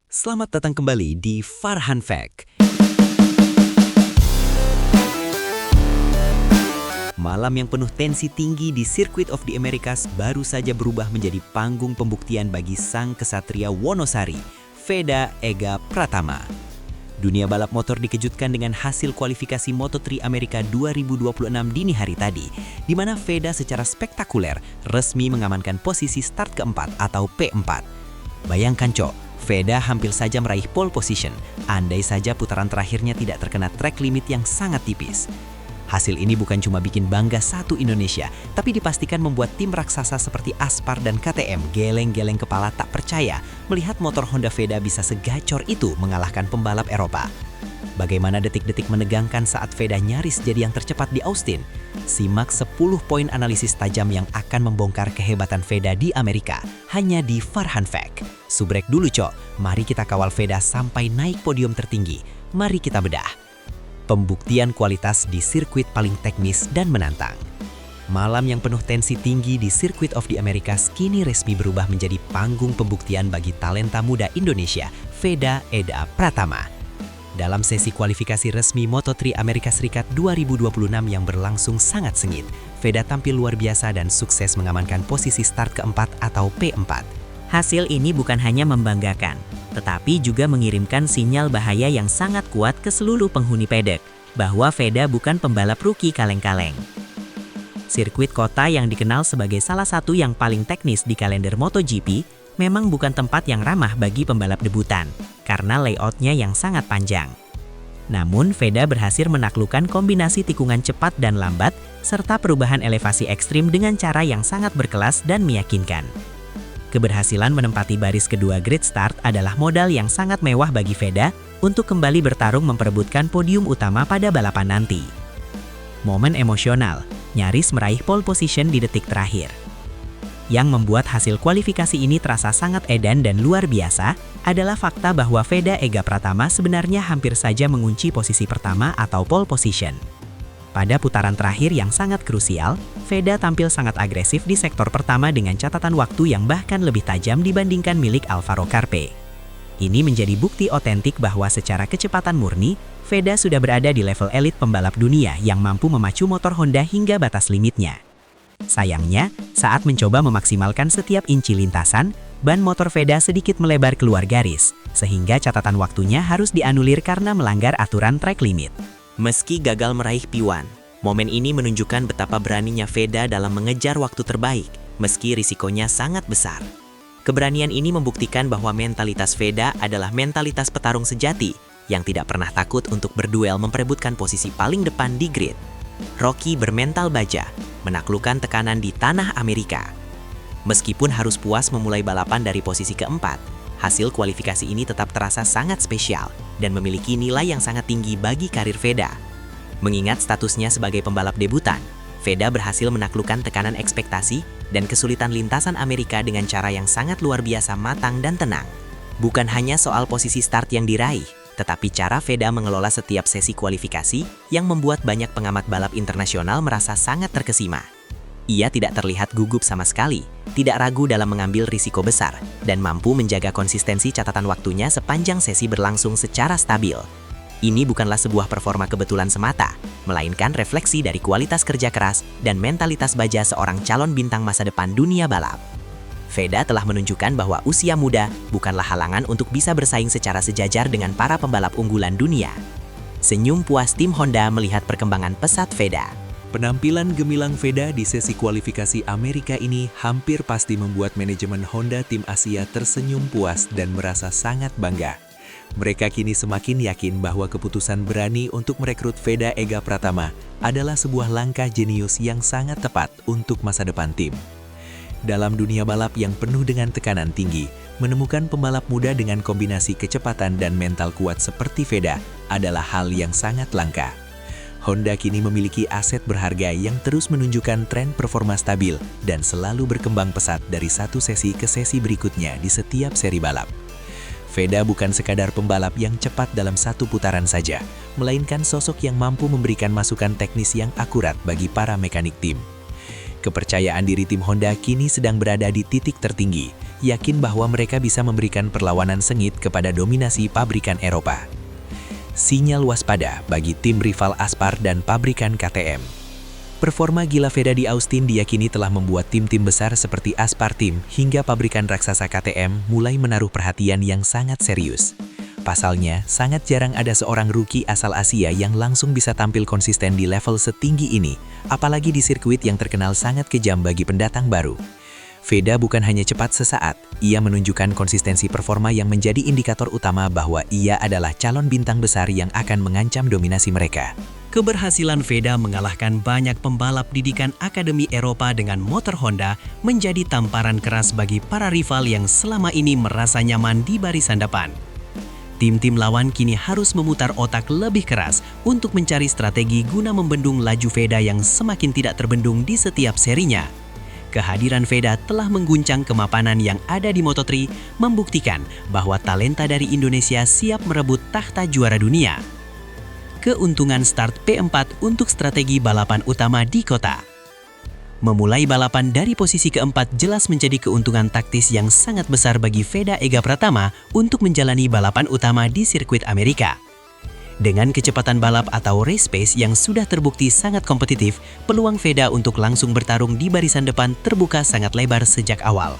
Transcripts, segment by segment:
Selamat datang kembali di Farhan Fact. Malam yang penuh tensi tinggi di Circuit of the Americas baru saja berubah menjadi panggung pembuktian bagi sang kesatria Wonosari, Veda Ega Pratama. Dunia balap motor dikejutkan dengan hasil kualifikasi Moto3 Amerika 2026 dini hari tadi, di mana Veda secara spektakuler resmi mengamankan posisi start keempat atau P4. Bayangkan Cok, Veda hampir saja meraih pole position, andai saja putaran terakhirnya tidak terkena track limit yang sangat tipis. Hasil ini bukan cuma bikin bangga satu Indonesia, tapi dipastikan membuat tim raksasa seperti Aspar dan KTM geleng-geleng kepala tak percaya melihat motor Honda Veda bisa segacor itu mengalahkan pembalap Eropa. Bagaimana detik-detik menegangkan saat Veda nyaris jadi yang tercepat di Austin? Simak 10 poin analisis tajam yang akan membongkar kehebatan Veda di Amerika, hanya di Farhan Fact. Subrek dulu Cok, mari kita kawal Veda sampai naik podium tertinggi. Mari kita bedah. Pembuktian kualitas di sirkuit paling teknis dan menantang. Malam yang penuh tensi tinggi di Circuit of the Americas kini resmi berubah menjadi panggung pembuktian bagi talenta muda Indonesia, Veda Ega Pratama. Dalam sesi kualifikasi resmi Moto3 Amerika Serikat 2026 yang berlangsung sangat sengit, Veda tampil luar biasa dan sukses mengamankan posisi start keempat atau P4. Hasil ini bukan hanya membanggakan, tetapi juga mengirimkan sinyal bahaya yang sangat kuat ke seluruh penghuni pedek, bahwa Veda bukan pembalap rookie kaleng-kaleng. Sirkuit kota yang dikenal sebagai salah satu yang paling teknis di kalender MotoGP, memang bukan tempat yang ramah bagi pembalap debutan, karena layoutnya yang sangat panjang. Namun, Veda berhasil menaklukkan kombinasi tikungan cepat dan lambat, serta perubahan elevasi ekstrim dengan cara yang sangat berkelas dan meyakinkan. Keberhasilan menempati baris kedua grid start adalah modal yang sangat mewah bagi Veda untuk kembali bertarung memperebutkan podium utama pada balapan nanti. Momen emosional, nyaris meraih pole position di detik terakhir. Yang membuat hasil kualifikasi ini terasa sangat edan dan luar biasa adalah fakta bahwa Veda Ega Pratama sebenarnya hampir saja mengunci posisi pertama atau pole position. Pada putaran terakhir yang sangat krusial, Veda tampil sangat agresif di sektor pertama dengan catatan waktu yang bahkan lebih tajam dibandingkan milik Alvaro Carpe. Ini menjadi bukti otentik bahwa secara kecepatan murni, Veda sudah berada di level elit pembalap dunia yang mampu memacu motor Honda hingga batas limitnya. Sayangnya, saat mencoba memaksimalkan setiap inci lintasan, ban motor Veda sedikit melebar keluar garis, sehingga catatan waktunya harus dianulir karena melanggar aturan track limit. Meski gagal meraih P1, momen ini menunjukkan betapa beraninya Veda dalam mengejar waktu terbaik, meski risikonya sangat besar. Keberanian ini membuktikan bahwa mentalitas Veda adalah mentalitas petarung sejati, yang tidak pernah takut untuk berduel memperebutkan posisi paling depan di grid. Rocky bermental baja, menaklukkan tekanan di tanah Amerika. Meskipun harus puas memulai balapan dari posisi keempat, hasil kualifikasi ini tetap terasa sangat spesial dan memiliki nilai yang sangat tinggi bagi karir Veda. Mengingat statusnya sebagai pembalap debutan, Veda berhasil menaklukkan tekanan ekspektasi dan kesulitan lintasan Amerika dengan cara yang sangat luar biasa matang dan tenang. Bukan hanya soal posisi start yang diraih, tetapi cara Veda mengelola setiap sesi kualifikasi yang membuat banyak pengamat balap internasional merasa sangat terkesima. Ia tidak terlihat gugup sama sekali, tidak ragu dalam mengambil risiko besar, dan mampu menjaga konsistensi catatan waktunya sepanjang sesi berlangsung secara stabil. Ini bukanlah sebuah performa kebetulan semata, melainkan refleksi dari kualitas kerja keras dan mentalitas baja seorang calon bintang masa depan dunia balap. Veda telah menunjukkan bahwa usia muda bukanlah halangan untuk bisa bersaing secara sejajar dengan para pembalap unggulan dunia. Senyum puas tim Honda melihat perkembangan pesat Veda. Penampilan gemilang Veda di sesi kualifikasi Amerika ini hampir pasti membuat manajemen Honda tim Asia tersenyum puas dan merasa sangat bangga. Mereka kini semakin yakin bahwa keputusan berani untuk merekrut Veda Ega Pratama adalah sebuah langkah jenius yang sangat tepat untuk masa depan tim. Dalam dunia balap yang penuh dengan tekanan tinggi, menemukan pembalap muda dengan kombinasi kecepatan dan mental kuat seperti Veda adalah hal yang sangat langka. Honda kini memiliki aset berharga yang terus menunjukkan tren performa stabil dan selalu berkembang pesat dari satu sesi ke sesi berikutnya di setiap seri balap. Veda bukan sekadar pembalap yang cepat dalam satu putaran saja, melainkan sosok yang mampu memberikan masukan teknis yang akurat bagi para mekanik tim. Kepercayaan diri tim Honda kini sedang berada di titik tertinggi, yakin bahwa mereka bisa memberikan perlawanan sengit kepada dominasi pabrikan Eropa. Sinyal waspada bagi tim rival Aspar dan pabrikan KTM. Performa gila Veda di Austin diyakini telah membuat tim-tim besar seperti Aspar Team hingga pabrikan raksasa KTM mulai menaruh perhatian yang sangat serius. Pasalnya, sangat jarang ada seorang rookie asal Asia yang langsung bisa tampil konsisten di level setinggi ini, apalagi di sirkuit yang terkenal sangat kejam bagi pendatang baru. Veda bukan hanya cepat sesaat, ia menunjukkan konsistensi performa yang menjadi indikator utama bahwa ia adalah calon bintang besar yang akan mengancam dominasi mereka. Keberhasilan Veda mengalahkan banyak pembalap didikan Akademi Eropa dengan motor Honda menjadi tamparan keras bagi para rival yang selama ini merasa nyaman di barisan depan. Tim-tim lawan kini harus memutar otak lebih keras untuk mencari strategi guna membendung laju Veda yang semakin tidak terbendung di setiap serinya. Kehadiran Veda telah mengguncang kemapanan yang ada di Moto3, membuktikan bahwa talenta dari Indonesia siap merebut tahta juara dunia. Keuntungan start P4 untuk strategi balapan utama di kota. Memulai balapan dari posisi keempat jelas menjadi keuntungan taktis yang sangat besar bagi Veda Ega Pratama untuk menjalani balapan utama di sirkuit Amerika. Dengan kecepatan balap atau race pace yang sudah terbukti sangat kompetitif, peluang Veda untuk langsung bertarung di barisan depan terbuka sangat lebar sejak awal.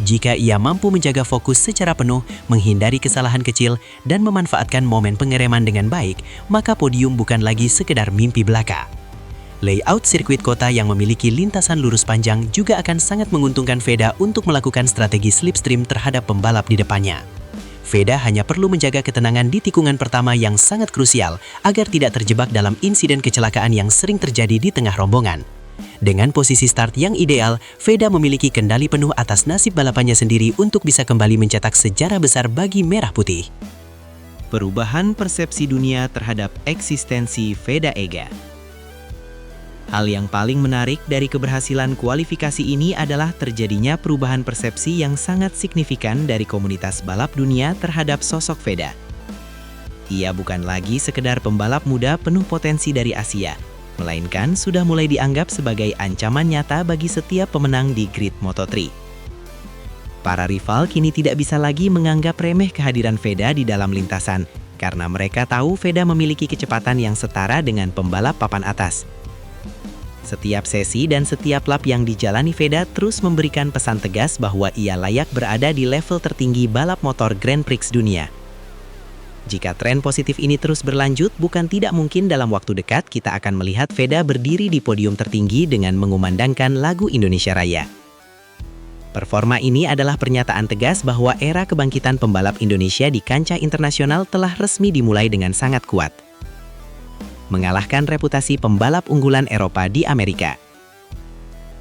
Jika ia mampu menjaga fokus secara penuh, menghindari kesalahan kecil, dan memanfaatkan momen pengereman dengan baik, maka podium bukan lagi sekedar mimpi belaka. Layout sirkuit kota yang memiliki lintasan lurus panjang juga akan sangat menguntungkan Veda untuk melakukan strategi slipstream terhadap pembalap di depannya. Veda hanya perlu menjaga ketenangan di tikungan pertama yang sangat krusial agar tidak terjebak dalam insiden kecelakaan yang sering terjadi di tengah rombongan. Dengan posisi start yang ideal, Veda memiliki kendali penuh atas nasib balapannya sendiri untuk bisa kembali mencetak sejarah besar bagi Merah Putih. Perubahan persepsi dunia terhadap eksistensi Veda Ega. Hal yang paling menarik dari keberhasilan kualifikasi ini adalah terjadinya perubahan persepsi yang sangat signifikan dari komunitas balap dunia terhadap sosok Veda. Ia bukan lagi sekedar pembalap muda penuh potensi dari Asia, melainkan sudah mulai dianggap sebagai ancaman nyata bagi setiap pemenang di grid Moto3. Para rival kini tidak bisa lagi menganggap remeh kehadiran Veda di dalam lintasan, karena mereka tahu Veda memiliki kecepatan yang setara dengan pembalap papan atas. Setiap sesi dan setiap lap yang dijalani Veda terus memberikan pesan tegas bahwa ia layak berada di level tertinggi balap motor Grand Prix dunia. Jika tren positif ini terus berlanjut, bukan tidak mungkin dalam waktu dekat kita akan melihat Veda berdiri di podium tertinggi dengan mengumandangkan lagu Indonesia Raya. Performa ini adalah pernyataan tegas bahwa era kebangkitan pembalap Indonesia di kancah internasional telah resmi dimulai dengan sangat kuat, mengalahkan reputasi pembalap unggulan Eropa di Amerika.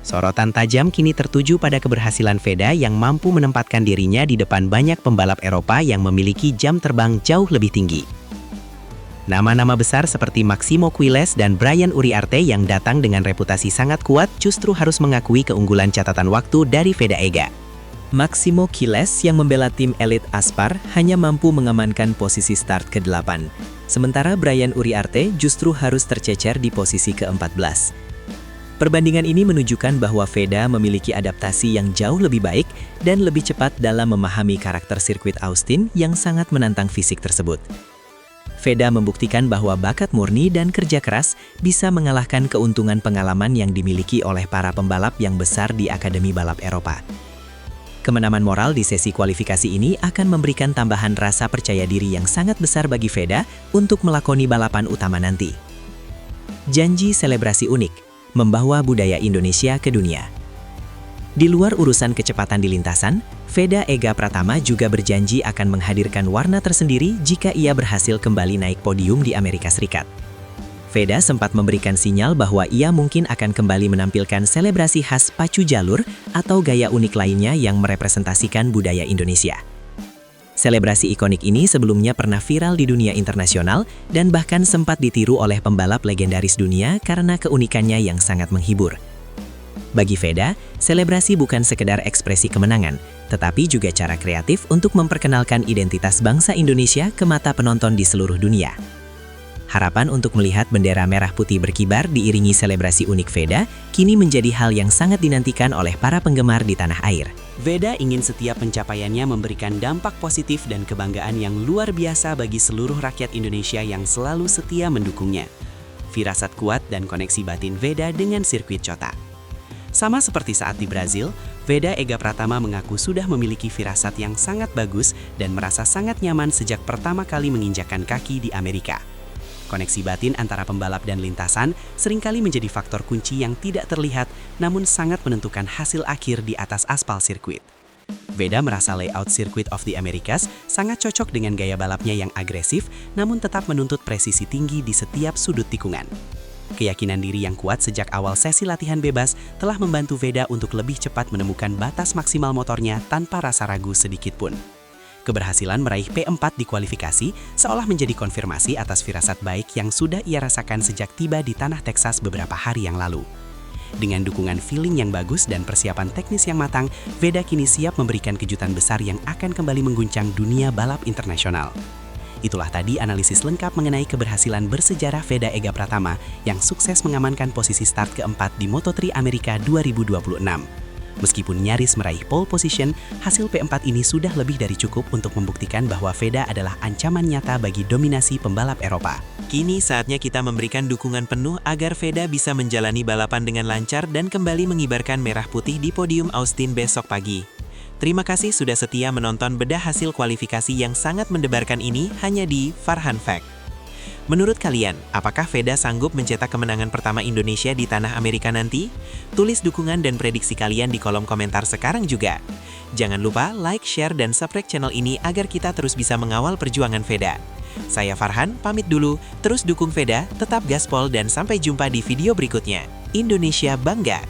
Sorotan tajam kini tertuju pada keberhasilan Veda yang mampu menempatkan dirinya di depan banyak pembalap Eropa yang memiliki jam terbang jauh lebih tinggi. Nama-nama besar seperti Maximo Quiles dan Brian Uriarte yang datang dengan reputasi sangat kuat justru harus mengakui keunggulan catatan waktu dari Veda Ega. Maximo Quiles yang membela tim elit Aspar hanya mampu mengamankan posisi start ke-8. Sementara Brian Uriarte justru harus tercecer di posisi ke-14. Perbandingan ini menunjukkan bahwa Veda memiliki adaptasi yang jauh lebih baik dan lebih cepat dalam memahami karakter sirkuit Austin yang sangat menantang fisik tersebut. Veda membuktikan bahwa bakat murni dan kerja keras bisa mengalahkan keuntungan pengalaman yang dimiliki oleh para pembalap yang besar di Akademi Balap Eropa. Kemenangan moral di sesi kualifikasi ini akan memberikan tambahan rasa percaya diri yang sangat besar bagi Veda untuk melakoni balapan utama nanti. Janji selebrasi unik, membawa budaya Indonesia ke dunia. Di luar urusan kecepatan di lintasan, Veda Ega Pratama juga berjanji akan menghadirkan warna tersendiri jika ia berhasil kembali naik podium di Amerika Serikat. Veda sempat memberikan sinyal bahwa ia mungkin akan kembali menampilkan selebrasi khas pacu jalur atau gaya unik lainnya yang merepresentasikan budaya Indonesia. Selebrasi ikonik ini sebelumnya pernah viral di dunia internasional dan bahkan sempat ditiru oleh pembalap legendaris dunia karena keunikannya yang sangat menghibur. Bagi Veda, selebrasi bukan sekedar ekspresi kemenangan, tetapi juga cara kreatif untuk memperkenalkan identitas bangsa Indonesia ke mata penonton di seluruh dunia. Harapan untuk melihat bendera merah putih berkibar diiringi selebrasi unik Veda kini menjadi hal yang sangat dinantikan oleh para penggemar di tanah air. Veda ingin setiap pencapaiannya memberikan dampak positif dan kebanggaan yang luar biasa bagi seluruh rakyat Indonesia yang selalu setia mendukungnya. Firasat kuat dan koneksi batin Veda dengan sirkuit Chota. Sama seperti saat di Brazil, Veda Ega Pratama mengaku sudah memiliki firasat yang sangat bagus dan merasa sangat nyaman sejak pertama kali menginjakkan kaki di Amerika. Koneksi batin antara pembalap dan lintasan seringkali menjadi faktor kunci yang tidak terlihat namun sangat menentukan hasil akhir di atas aspal sirkuit. Veda merasa layout Circuit of the Americas sangat cocok dengan gaya balapnya yang agresif namun tetap menuntut presisi tinggi di setiap sudut tikungan. Keyakinan diri yang kuat sejak awal sesi latihan bebas telah membantu Veda untuk lebih cepat menemukan batas maksimal motornya tanpa rasa ragu sedikit pun. Keberhasilan meraih P4 di kualifikasi seolah menjadi konfirmasi atas firasat baik yang sudah ia rasakan sejak tiba di tanah Texas beberapa hari yang lalu. Dengan dukungan feeling yang bagus dan persiapan teknis yang matang, Veda kini siap memberikan kejutan besar yang akan kembali mengguncang dunia balap internasional. Itulah tadi analisis lengkap mengenai keberhasilan bersejarah Veda Ega Pratama yang sukses mengamankan posisi start keempat di Moto3 Amerika 2026. Meskipun nyaris meraih pole position, hasil P4 ini sudah lebih dari cukup untuk membuktikan bahwa Veda adalah ancaman nyata bagi dominasi pembalap Eropa. Kini saatnya kita memberikan dukungan penuh agar Veda bisa menjalani balapan dengan lancar dan kembali mengibarkan merah putih di podium Austin besok pagi. Terima kasih sudah setia menonton bedah hasil kualifikasi yang sangat mendebarkan ini hanya di Farhan Fact. Menurut kalian, apakah Veda sanggup mencetak kemenangan pertama Indonesia di tanah Amerika nanti? Tulis dukungan dan prediksi kalian di kolom komentar sekarang juga. Jangan lupa like, share, dan subscribe channel ini agar kita terus bisa mengawal perjuangan Veda. Saya Farhan, pamit dulu, terus dukung Veda, tetap gaspol dan sampai jumpa di video berikutnya. Indonesia bangga!